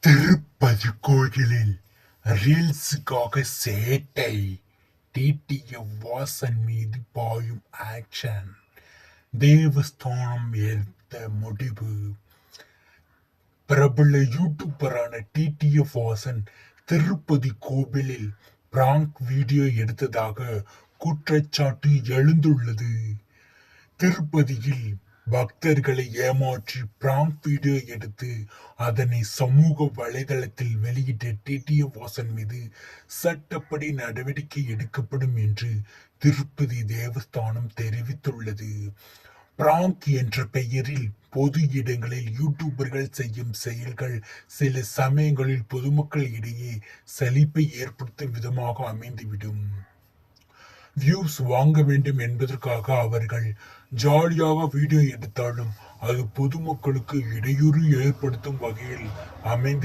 திருப்பதி கோயிலில் ரீல்ஸுக்காக சேட்டை, டிடிஎஃப் வாசன் மீது பாயும் ஆக்ஷன், தேவஸ்தானம் எடுத்த முடிவு. பிரபல யூடியூபரான டிடிஎஃப் வாசன் திருப்பதி கோவிலில் பிராங்க் வீடியோ எடுத்ததாக குற்றச்சாட்டு எழுந்துள்ளது. திருப்பதியில் பக்தர்களை ஏமாற்றி பிராங்க் வீடியோ எடுத்து அதனை சமூக வலைதளத்தில் வெளியிட்ட டிடிஎஃப் வாசன் மீது சட்டப்படி நடவடிக்கை எடுக்கப்படும் என்று திருப்பதி தேவஸ்தானம் தெரிவித்துள்ளது. பிராங்க் என்ற பெயரில் பொது இடங்களில் யூடியூபர்கள் செய்யும் செயல்கள் சில சமயங்களில் பொதுமக்கள் இடையே சலிப்பை ஏற்படுத்தும் விதமாக அமைந்துவிடும். வியூஸ் வாங்க வேண்டும் என்பதற்காக அவர்கள் ஜாலியாக வீடியோ எடுத்தாலும் அது பொதுமக்களுக்கு இடையூறு ஏற்படுத்தும் வகையில் அமைந்து